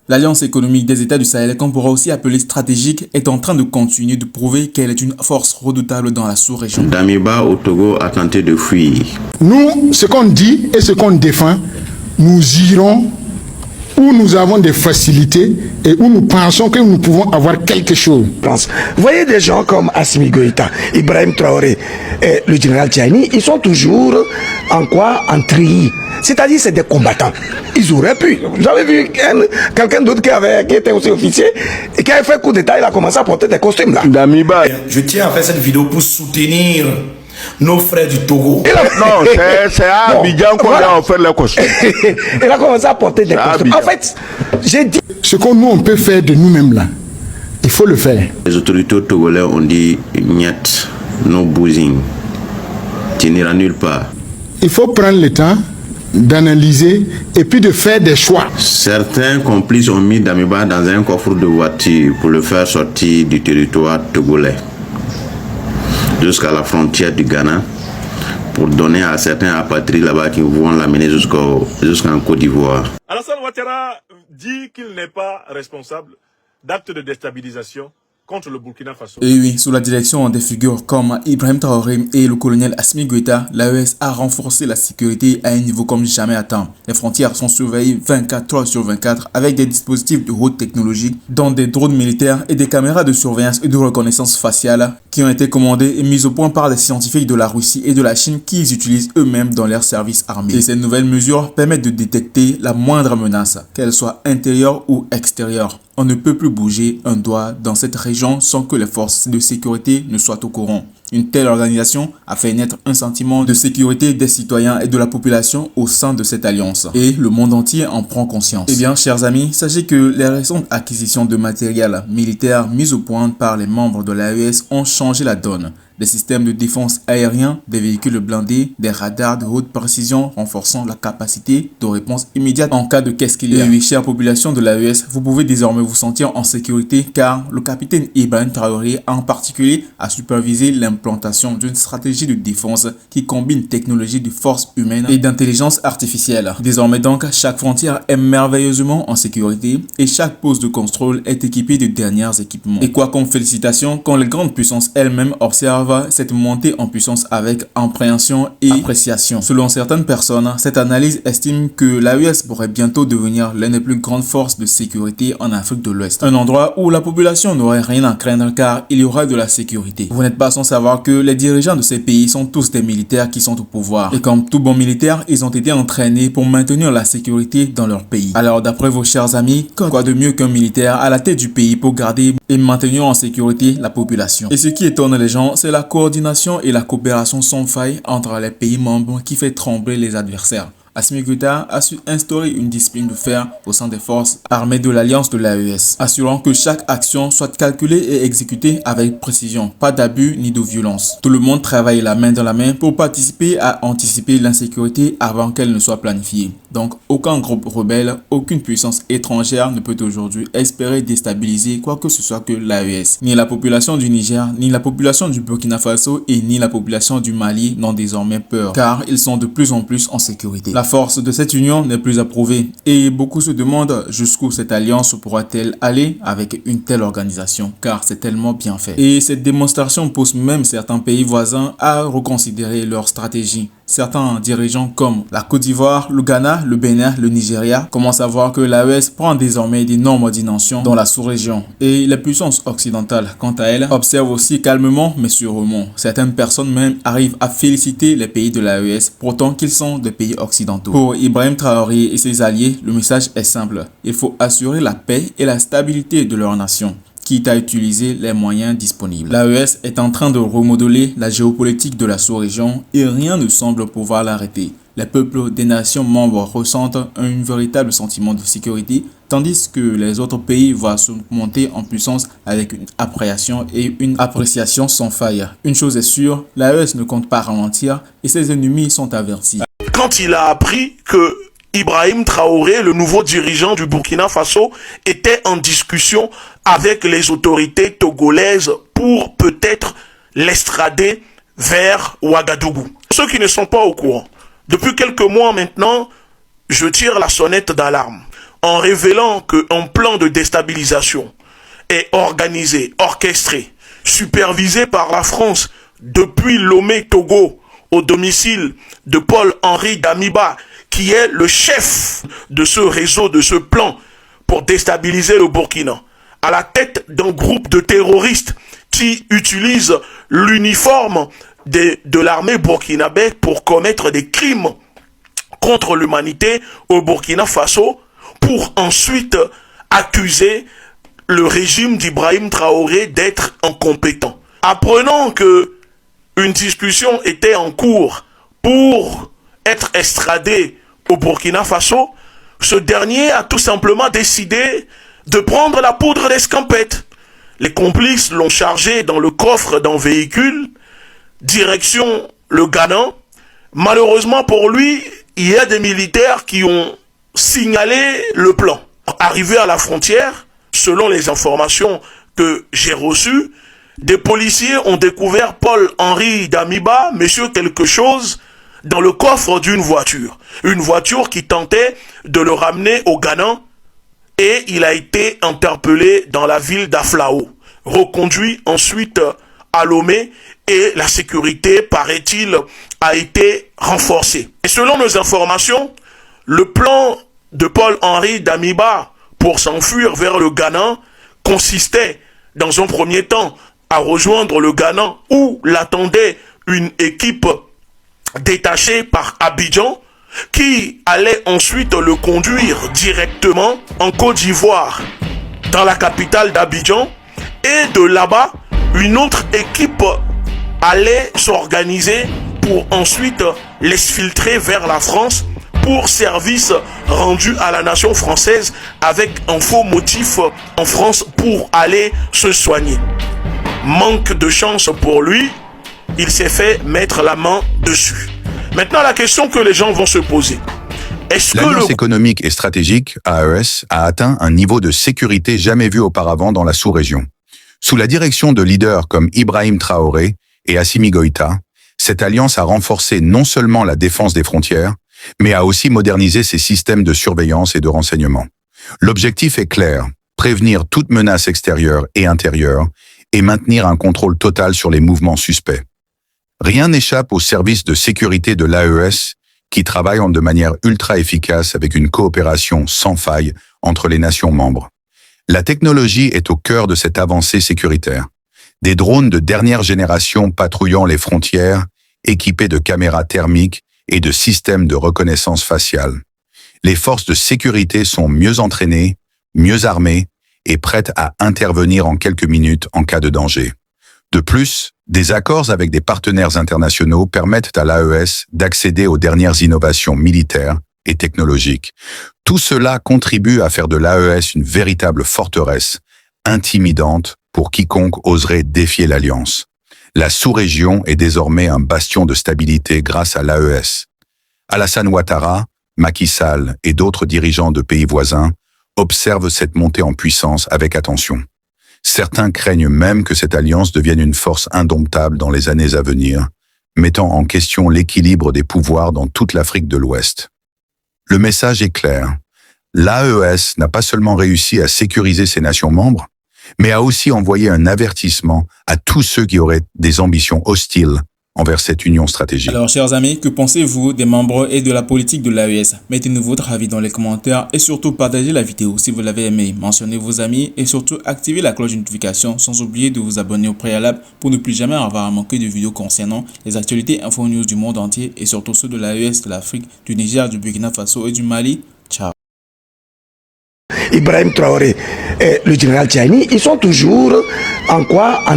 L'Alliance économique des États du Sahel, qu'on pourra aussi appeler stratégique, est en train de continuer de prouver qu'elle est une force redoutable dans la sous-région. Damiba au Togo a tenté de fuir. Nous, ce qu'on dit et ce qu'on défend, nous irons où nous avons des facilités et où nous pensons que nous pouvons avoir quelque chose. Vous voyez des gens comme Assimi Goïta, Ibrahim Traoré et le général Tchani, ils sont toujours en quoi? En treillis. C'est-à-dire c'est des combattants. Ils auraient pu. J'avais vu quelqu'un d'autre qui était aussi officier et qui avait fait coup d'état, il a commencé à porter des costumes là. Damiba. Je tiens à faire cette vidéo pour soutenir nos frères du Togo. Non, c'est à Abidjan qu'on a offert les costumes. Il a commencé à porter des costumes. En fait, j'ai dit... Ce qu'on nous on peut faire de nous-mêmes là, il faut le faire. Les autorités togolais ont dit niet, no boozing. Tu n'iras nulle part. Il faut prendre le temps d'analyser et puis de faire des choix. Certains complices ont mis Damiba dans un coffre de voiture pour le faire sortir du territoire togolais jusqu'à la frontière du Ghana pour donner à certains apatrides là-bas qui vont l'amener jusqu'en Côte d'Ivoire. Alassane Ouattara dit qu'il n'est pas responsable d'actes de déstabilisation contre le Burkina Faso. Et oui, sous la direction des figures comme Ibrahim Traoré et le colonel Assimi Goïta, l'AES a renforcé la sécurité à un niveau comme jamais atteint. Les frontières sont surveillées 24h/24 avec des dispositifs de haute technologie, dont des drones militaires et des caméras de surveillance et de reconnaissance faciale qui ont été commandées et mises au point par des scientifiques de la Russie et de la Chine qui les utilisent eux-mêmes dans leurs services armés. Et ces nouvelles mesures permettent de détecter la moindre menace, qu'elle soit intérieure ou extérieure. On ne peut plus bouger un doigt dans cette région sans que les forces de sécurité ne soient au courant. Une telle organisation a fait naître un sentiment de sécurité des citoyens et de la population au sein de cette alliance. Et le monde entier en prend conscience. Eh bien, chers amis, sachez que les récentes acquisitions de matériel militaire mis au point par les membres de l'AES ont changé la donne. Des systèmes de défense aérien, des véhicules blindés, des radars de haute précision renforçant la capacité de réponse immédiate en cas de qu'est-ce qu'il y a. Et oui, chère population de l'AES, vous pouvez désormais vous sentir en sécurité car le capitaine Ibrahim Traoré en particulier a supervisé l'implantation d'une stratégie de défense qui combine technologie de force humaine et d'intelligence artificielle. Désormais donc, chaque frontière est merveilleusement en sécurité et chaque poste de contrôle est équipé de derniers équipements. Et quoi comme félicitations quand les grandes puissances elles-mêmes observent cette montée en puissance avec appréhension et appréciation. Selon certaines personnes, cette analyse estime que l'AES pourrait bientôt devenir l'une des plus grandes forces de sécurité en Afrique de l'Ouest. Un endroit où la population n'aurait rien à craindre car il y aura de la sécurité. Vous n'êtes pas sans savoir que les dirigeants de ces pays sont tous des militaires qui sont au pouvoir. Et comme tout bon militaire, ils ont été entraînés pour maintenir la sécurité dans leur pays. Alors d'après vos chers amis, quoi de mieux qu'un militaire à la tête du pays pour garder et maintenir en sécurité la population. Et ce qui étonne les gens, c'est la coordination et la coopération sans faille entre les pays membres qui fait trembler les adversaires. Assimi Goïta a su instaurer une discipline de fer au sein des forces armées de l'alliance de l'AES, assurant que chaque action soit calculée et exécutée avec précision, pas d'abus ni de violence. Tout le monde travaille la main dans la main pour participer à anticiper l'insécurité avant qu'elle ne soit planifiée. Donc aucun groupe rebelle, aucune puissance étrangère ne peut aujourd'hui espérer déstabiliser quoi que ce soit que l'AES. Ni la population du Niger, ni la population du Burkina Faso et ni la population du Mali n'ont désormais peur, car ils sont de plus en plus en sécurité. La force de cette union n'est plus à prouver et beaucoup se demandent jusqu'où cette alliance pourra-t-elle aller avec une telle organisation car c'est tellement bien fait. Et cette démonstration pousse même certains pays voisins à reconsidérer leur stratégie. Certains dirigeants comme la Côte d'Ivoire, le Ghana, le Bénin, le Nigeria commencent à voir que l'AES prend désormais d'énormes dimensions dans la sous-région. Et les puissances occidentales, quant à elles, observent aussi calmement mais sûrement. Certaines personnes même arrivent à féliciter les pays de l'AES pourtant qu'ils sont des pays occidentaux. Pour Ibrahim Traoré et ses alliés, le message est simple. Il faut assurer la paix et la stabilité de leur nation, quitte à utiliser les moyens disponibles. L'AES est en train de remodeler la géopolitique de la sous-région et rien ne semble pouvoir l'arrêter. Les peuples des nations membres ressentent un véritable sentiment de sécurité, tandis que les autres pays voient se monter en puissance avec une appréhension et une appréciation sans faille. Une chose est sûre, l'AES ne compte pas ralentir et ses ennemis sont avertis. Quand il a appris que Ibrahim Traoré, le nouveau dirigeant du Burkina Faso, était en discussion avec les autorités togolaises pour peut-être l'extrader vers Ouagadougou. Ceux qui ne sont pas au courant, depuis quelques mois maintenant, je tire la sonnette d'alarme. en révélant qu'un plan de déstabilisation est organisé, orchestré, supervisé par la France depuis Lomé, Togo, au domicile de Paul-Henri Damiba, qui est le chef de ce réseau, de ce plan pour déstabiliser le Burkina, à la tête d'un groupe de terroristes qui utilisent l'uniforme de l'armée burkinabé pour commettre des crimes contre l'humanité au Burkina Faso, pour ensuite accuser le régime d'Ibrahim Traoré d'être incompétent. Apprenant que une discussion était en cours pour être extradé au Burkina Faso, ce dernier a tout simplement décidé de prendre la poudre d'escampette. Les complices l'ont chargé dans le coffre d'un véhicule, direction le Ghana. Malheureusement pour lui, il y a des militaires qui ont signalé le plan. Arrivé à la frontière, selon les informations que j'ai reçues, des policiers ont découvert Paul-Henri Damiba, monsieur quelque chose, dans le coffre d'une voiture. Une voiture qui tentait de le ramener au Ghana, et il a été interpellé dans la ville d'Aflao, reconduit ensuite à Lomé, et la sécurité, paraît-il, a été renforcée. Et selon nos informations, le plan de Paul-Henri Damiba pour s'enfuir vers le Ghana consistait, dans un premier temps, à rejoindre le Ghana où l'attendait une équipe détachée par Abidjan qui allait ensuite le conduire directement en Côte d'Ivoire, dans la capitale d'Abidjan, et de là-bas, une autre équipe allait s'organiser pour ensuite l'exfiltrer vers la France pour service rendu à la nation française avec un faux motif en France pour aller se soigner. Manque de chance pour lui, il s'est fait mettre la main dessus. Maintenant, la question que les gens vont se poser. L'Alliance économique et stratégique, AES, a atteint un niveau de sécurité jamais vu auparavant dans la sous-région. Sous la direction de leaders comme Ibrahim Traoré et Assimi Goïta, cette alliance a renforcé non seulement la défense des frontières, mais a aussi modernisé ses systèmes de surveillance et de renseignement. L'objectif est clair, prévenir toute menace extérieure et intérieure et maintenir un contrôle total sur les mouvements suspects. Rien n'échappe aux services de sécurité de l'AES qui travaillent de manière ultra efficace avec une coopération sans faille entre les nations membres. La technologie est au cœur de cette avancée sécuritaire. Des drones de dernière génération patrouillant les frontières, équipés de caméras thermiques et de systèmes de reconnaissance faciale. Les forces de sécurité sont mieux entraînées, mieux armées et prêtes à intervenir en quelques minutes en cas de danger. De plus, des accords avec des partenaires internationaux permettent à l'AES d'accéder aux dernières innovations militaires et technologiques. Tout cela contribue à faire de l'AES une véritable forteresse, intimidante pour quiconque oserait défier l'Alliance. La sous-région est désormais un bastion de stabilité grâce à l'AES. Alassane Ouattara, Macky Sall et d'autres dirigeants de pays voisins observent cette montée en puissance avec attention. Certains craignent même que cette alliance devienne une force indomptable dans les années à venir, mettant en question l'équilibre des pouvoirs dans toute l'Afrique de l'Ouest. Le message est clair. L'AES n'a pas seulement réussi à sécuriser ses nations membres, mais a aussi envoyé un avertissement à tous ceux qui auraient des ambitions hostiles envers cette union stratégique. Alors, chers amis, que pensez-vous des membres et de la politique de l'AES? Mettez-nous votre avis dans les commentaires et surtout partagez la vidéo si vous l'avez aimé. Mentionnez vos amis et surtout activez la cloche de notification sans oublier de vous abonner au préalable pour ne plus jamais avoir à manquer de vidéos concernant les actualités info news du monde entier et surtout ceux de l'AES, de l'Afrique, du Niger, du Burkina Faso et du Mali. Ciao. Ibrahim Traoré et le général Tchiani, ils sont toujours en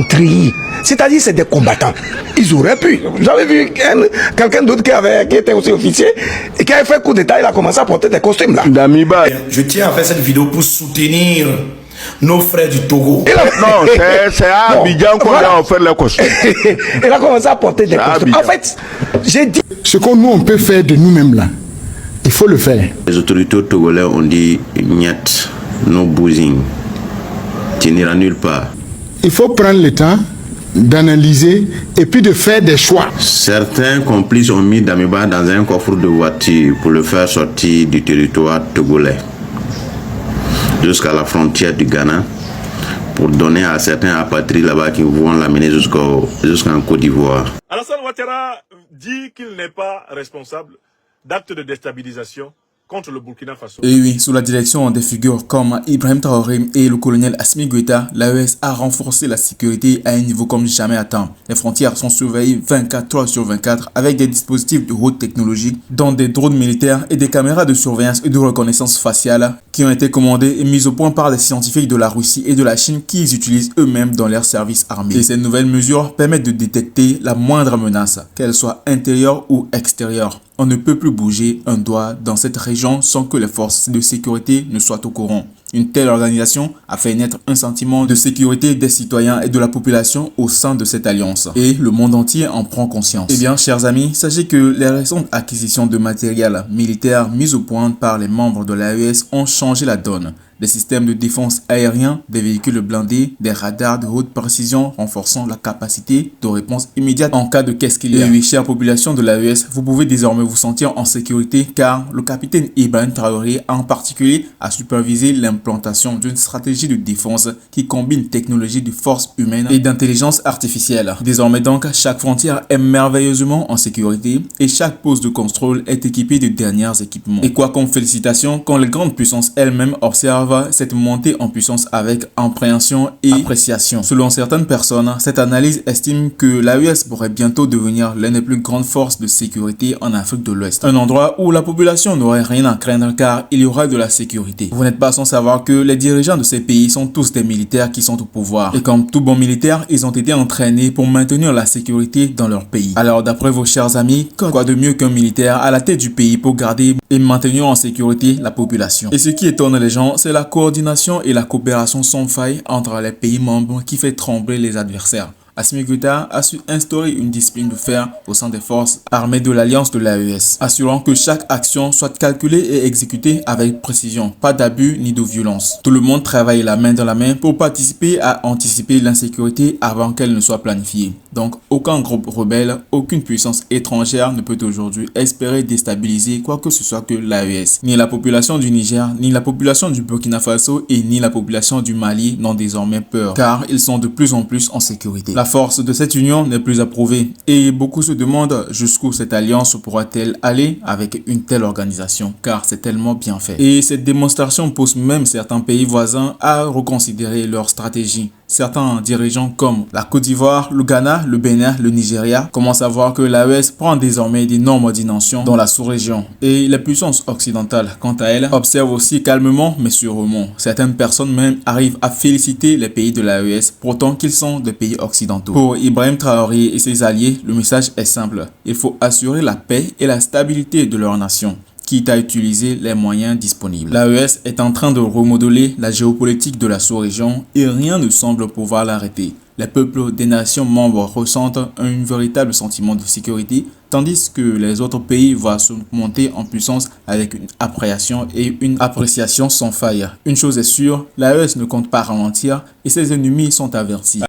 treillis. C'est-à-dire c'est des combattants. Ils auraient pu. Vous avez vu quelqu'un d'autre qui était aussi officier et qui avait fait coup d'état, il a commencé à porter des costumes là. Damiba. Je tiens à faire cette vidéo pour soutenir nos frères du Togo. Non, c'est à Abidjan qu'on a offert les costumes. Il a commencé à porter des costumes. En fait, j'ai dit... Ce que nous on peut faire de nous-mêmes là, il faut le faire. Les autorités togolais ont dit niet, no bousing. Tu n'iras nulle part. Il faut prendre le temps d'analyser et puis de faire des choix. Certains complices ont mis Damiba dans un coffre de voiture pour le faire sortir du territoire togolais. jusqu'à la frontière du Ghana pour donner à certains apatrides là-bas qui vont l'amener jusqu'en Côte d'Ivoire. Alassane Ouattara dit qu'il n'est pas responsable d'actes de déstabilisation contre le Burkina Faso. Et oui, sous la direction des figures comme Ibrahim Traoré et le colonel Assimi Goïta, l'AES a renforcé la sécurité à un niveau comme jamais atteint. Les frontières sont surveillées 24h/24 avec des dispositifs de haute technologie, dont des drones militaires et des caméras de surveillance et de reconnaissance faciale qui ont été commandées et mises au point par des scientifiques de la Russie et de la Chine qui les utilisent eux-mêmes dans leurs services armés. Et ces nouvelles mesures permettent de détecter la moindre menace, qu'elle soit intérieure ou extérieure. On ne peut plus bouger un doigt dans cette région sans que les forces de sécurité ne soient au courant. Une telle organisation a fait naître un sentiment de sécurité des citoyens et de la population au sein de cette alliance. Et le monde entier en prend conscience. Eh bien, chers amis, sachez que les récentes acquisitions de matériel militaire mises au point par les membres de l'AES ont changé la donne. Des systèmes de défense aérien, des véhicules blindés, des radars de haute précision renforçant la capacité de réponse immédiate en cas de qu'est-ce qu'il y a. Et oui, chère population de l'AES, vous pouvez désormais vous sentir en sécurité car le capitaine Ibrahim Traoré en particulier a supervisé l'implantation d'une stratégie de défense qui combine technologie de force humaine et d'intelligence artificielle. Désormais donc, chaque frontière est merveilleusement en sécurité et chaque poste de contrôle est équipé de derniers équipements. Et quoi comme félicitations quand les grandes puissances elles-mêmes observent cette montée en puissance avec appréhension et appréciation. Selon certaines personnes, cette analyse estime que l'AES pourrait bientôt devenir l'une des plus grandes forces de sécurité en Afrique de l'Ouest. Un endroit où la population n'aurait rien à craindre car il y aura de la sécurité. Vous n'êtes pas sans savoir que les dirigeants de ces pays sont tous des militaires qui sont au pouvoir. Et comme tout bon militaire, ils ont été entraînés pour maintenir la sécurité dans leur pays. Alors d'après vos chers amis, quoi de mieux qu'un militaire à la tête du pays pour garder et maintenir en sécurité la population? Et ce qui étonne les gens, c'est la coordination et la coopération sans faille entre les pays membres qui fait trembler les adversaires. Assimi Goïta a su instaurer une discipline de fer au sein des forces armées de l'alliance de l'AES, assurant que chaque action soit calculée et exécutée avec précision, pas d'abus ni de violence. Tout le monde travaille la main dans la main pour participer à anticiper l'insécurité avant qu'elle ne soit planifiée. Donc, aucun groupe rebelle, aucune puissance étrangère ne peut aujourd'hui espérer déstabiliser quoi que ce soit que l'AES. Ni la population du Niger, ni la population du Burkina Faso et ni la population du Mali n'ont désormais peur, car ils sont de plus en plus en sécurité. La force de cette union n'est plus approuvée et beaucoup se demandent jusqu'où cette alliance pourra-t-elle aller avec une telle organisation, car c'est tellement bien fait. Et cette démonstration pousse même certains pays voisins à reconsidérer leur stratégie. Certains dirigeants comme la Côte d'Ivoire, le Ghana, le Bénin, le Nigeria commencent à voir que l'AES prend désormais d'énormes dimensions dans la sous-région. Et les puissances occidentales, quant à elles, observent aussi calmement mais sûrement. Certaines personnes même arrivent à féliciter les pays de l'AES pourtant qu'ils sont des pays occidentaux. Pour Ibrahim Traoré et ses alliés, le message est simple. Il faut assurer la paix et la stabilité de leur nation, quitte à utiliser les moyens disponibles. L'AES est en train de remodeler la géopolitique de la sous-région et rien ne semble pouvoir l'arrêter. Les peuples des nations membres ressentent un véritable sentiment de sécurité, tandis que les autres pays voient se monter en puissance avec une appréhension et une appréciation sans faille. Une chose est sûre, l'AES ne compte pas ralentir et ses ennemis sont avertis.